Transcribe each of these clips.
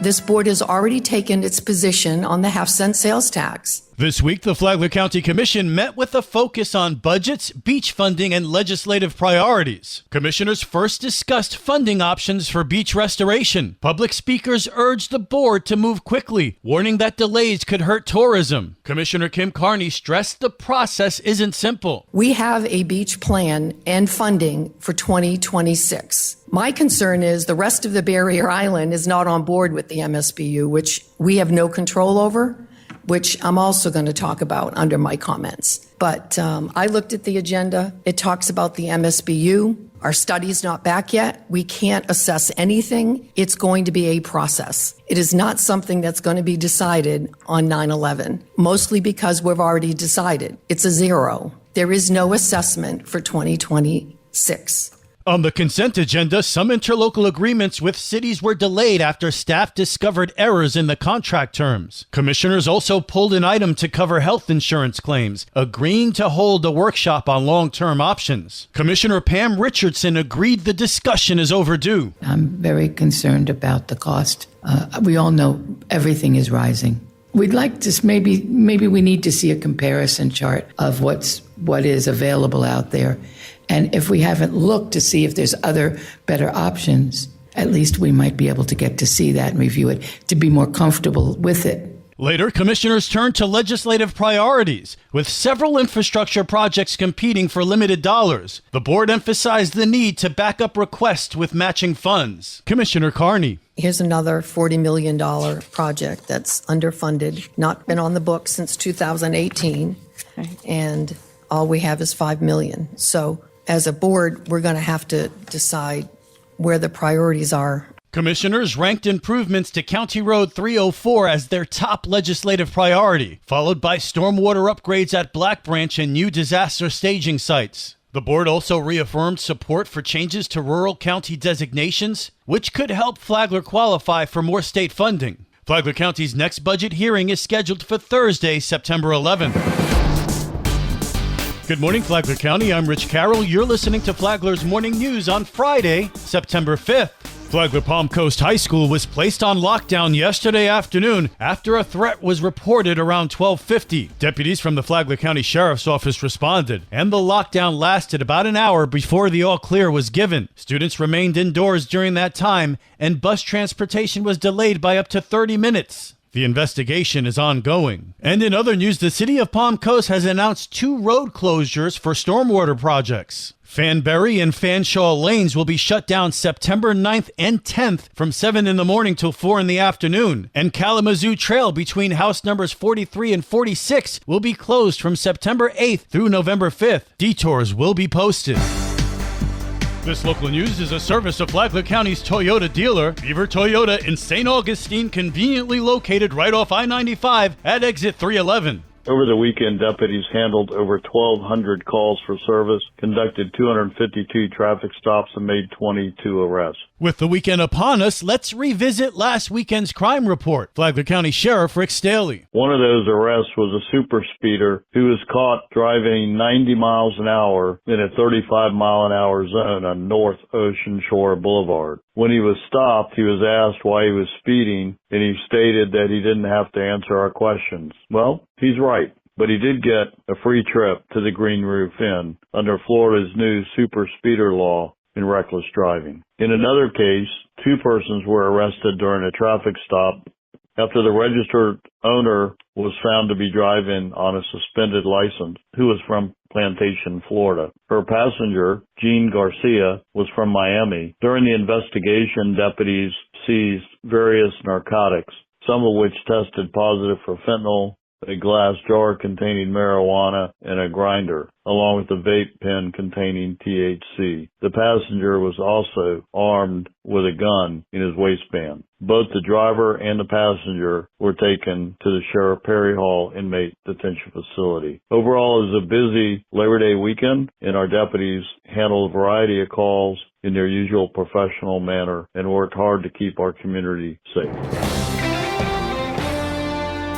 This board has already taken its position on the half-cent sales tax. This week, the Flagler County Commission met with a focus on budgets, beach funding, and legislative priorities. Commissioners first discussed funding options for beach restoration. Public speakers urged the board to move quickly, warning that delays could hurt tourism. Commissioner Kim Carney stressed the process isn't simple. We have a beach plan and funding for 2026. My concern is the rest of the Barrier Island is not on board with the MSBU, which we have no control over, which I'm also going to talk about under my comments. But I looked at the agenda. It talks about the MSBU. Our study's not back yet. We can't assess anything. It's going to be a process. It is not something that's going to be decided on 9/11, mostly because we've already decided. It's a zero. There is no assessment for 2026. On the consent agenda, some interlocal agreements with cities were delayed after staff discovered errors in the contract terms. Commissioners also pulled an item to cover health insurance claims, agreeing to hold a workshop on long-term options. Commissioner Pam Richardson agreed the discussion is overdue. I'm very concerned about the cost. We all know everything is rising. We'd like to maybe we need to see a comparison chart of what is available out there. And if we haven't looked to see if there's other better options, at least we might be able to get to see that and review it to be more comfortable with it. Later, commissioners turned to legislative priorities, with several infrastructure projects competing for limited dollars. The board emphasized the need to back up requests with matching funds. Commissioner Carney. Here's another $40 million project that's underfunded, not been on the books since 2018, and all we have is $5 million. So as a board, we're going to have to decide where the priorities are. Commissioners ranked improvements to County Road 304 as their top legislative priority, followed by stormwater upgrades at Black Branch and new disaster staging sites. The board also reaffirmed support for changes to rural county designations, which could help Flagler qualify for more state funding. Flagler County's next budget hearing is scheduled for Thursday, September 11th. Good morning, Flagler County. I'm Rich Carroll. You're listening to Flagler's Morning News on Friday, September 5th. Flagler Palm Coast High School was placed on lockdown yesterday afternoon after a threat was reported around 12:50. Deputies from the Flagler County Sheriff's Office responded, and the lockdown lasted about an hour before the all-clear was given. Students remained indoors during that time, and bus transportation was delayed by up to 30 minutes. The investigation is ongoing. And in other news, the city of Palm Coast has announced 2 road closures for stormwater projects. Fanberry and Fanshawe Lanes will be shut down September 9th and 10th from 7 in the morning till 4 in the afternoon. And Kalamazoo Trail between house numbers 43 and 46 will be closed from September 8th through November 5th. Detours will be posted. This local news is a service of Flagler County's Toyota dealer, Beaver Toyota in St. Augustine, conveniently located right off I-95 at exit 311. Over the weekend, deputies handled over 1,200 calls for service, conducted 252 traffic stops, and made 22 arrests. With the weekend upon us, let's revisit last weekend's crime report. Flagler County Sheriff Rick Staley. One of those arrests was a super speeder who was caught driving 90 miles an hour in a 35-mile-an-hour zone on North Ocean Shore Boulevard. When he was stopped, he was asked why he was speeding, and he stated that he didn't have to answer our questions. Well, he's right. But he did get a free trip to the Green Roof Inn under Florida's new super speeder law in reckless driving. In another case, 2 persons were arrested during a traffic stop after the registered owner was found to be driving on a suspended license, who was from Plantation, Florida. Her passenger, Jean Garcia, was from Miami. During the investigation, deputies seized various narcotics, some of which tested positive for fentanyl, a glass jar containing marijuana, and a grinder, along with a vape pen containing THC. The passenger was also armed with a gun in his waistband. Both the driver and the passenger were taken to the Sheriff Perry Hall Inmate Detention Facility. Overall, it was a busy Labor Day weekend, and our deputies handled a variety of calls in their usual professional manner and worked hard to keep our community safe.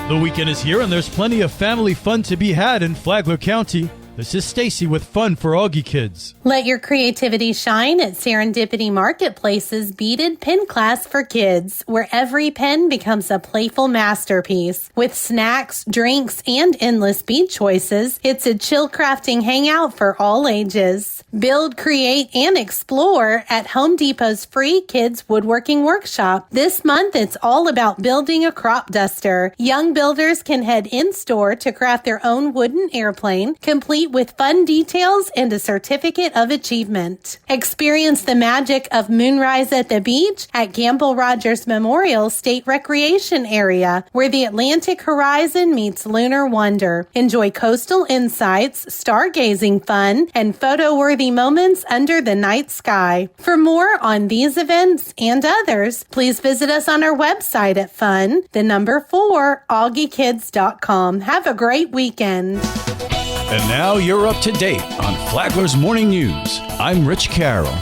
The weekend is here, and there's plenty of family fun to be had in Flagler County. This is Stacy with Fun for Augie Kids. Let your creativity shine at Serendipity Marketplace's beaded pen class for kids, where every pen becomes a playful masterpiece. With snacks, drinks, and endless bead choices, it's a chill crafting hangout for all ages. Build, create, and explore at Home Depot's free Kids Woodworking Workshop. This month, it's all about building a crop duster. Young builders can head in-store to craft their own wooden airplane, complete with fun details and a certificate of achievement. Experience the magic of moonrise at the beach at Gamble Rogers Memorial State Recreation Area, where the Atlantic horizon meets lunar wonder. Enjoy coastal insights, stargazing fun, and photo-worthy moments under the night sky. For more on these events and others, please visit us on our website at fun4augiekids.com. Have a great weekend. And now you're up to date on Flagler's Morning News. I'm Rich Carroll.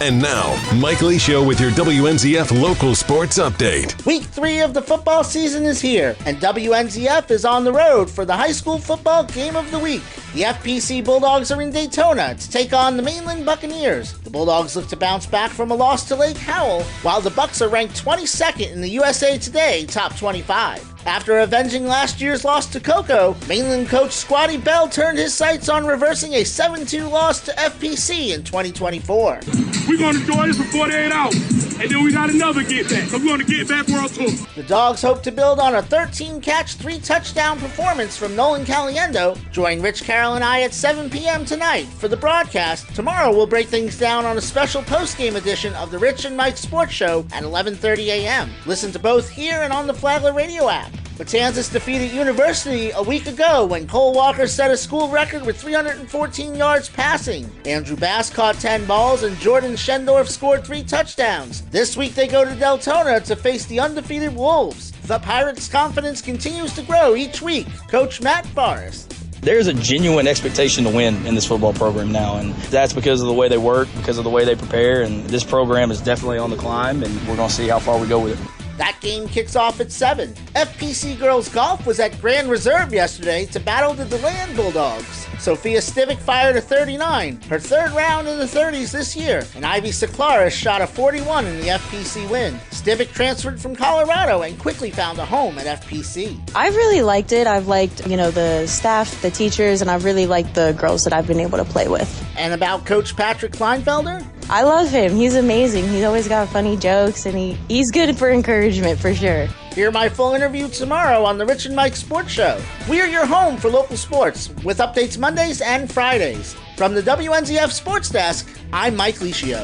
And now, Mike Lee Show with your WNZF local sports update. Week 3 of the football season is here, and WNZF is on the road for the high school football game of the week. The FPC Bulldogs are in Daytona to take on the Mainland Buccaneers. The Bulldogs look to bounce back from a loss to Lake Howell, while the Bucs are ranked 22nd in the USA Today Top 25. After avenging last year's loss to Cocoa, Mainland coach Squatty Bell turned his sights on reversing a 7-2 loss to FPC in 2024. We're going to enjoy this for 48 hours, and then we got another get back. So we're going to get back World Tour. The Dogs hope to build on a 13-catch, 3-touchdown performance from Nolan Caliendo. Join Rich Carroll and I at 7 p.m. tonight for the broadcast. Tomorrow we'll break things down on a special post-game edition of the Rich and Mike Sports Show at 11:30 a.m. Listen to both here and on the Flagler radio app. Matanzas defeated University a week ago when Cole Walker set a school record with 314 yards passing. Andrew Bass caught 10 balls and Jordan Schendorf scored 3 touchdowns. This week they go to Deltona to face the undefeated Wolves. The Pirates' confidence continues to grow each week. Coach Matt Forrest. There's a genuine expectation to win in this football program now, and that's because of the way they work, because of the way they prepare, and this program is definitely on the climb, and we're going to see how far we go with it. That game kicks off at 7. FPC Girls Golf was at Grand Reserve yesterday to battle the DeLand Bulldogs. Sophia Stivic fired a 39, her third round in the 30s this year, and Ivy Seclaris shot a 41 in the FPC win. Stivic transferred from Colorado and quickly found a home at FPC. I've really liked it. I've liked, the staff, the teachers, and I've really liked the girls that I've been able to play with. And about Coach Patrick Kleinfelder? I love him. He's amazing. He's always got funny jokes, and he's good for encouragement for sure. Hear my full interview tomorrow on the Rich and Mike Sports Show. We are your home for local sports, with updates Mondays and Fridays. From the WNZF Sports Desk, I'm Mike Licio.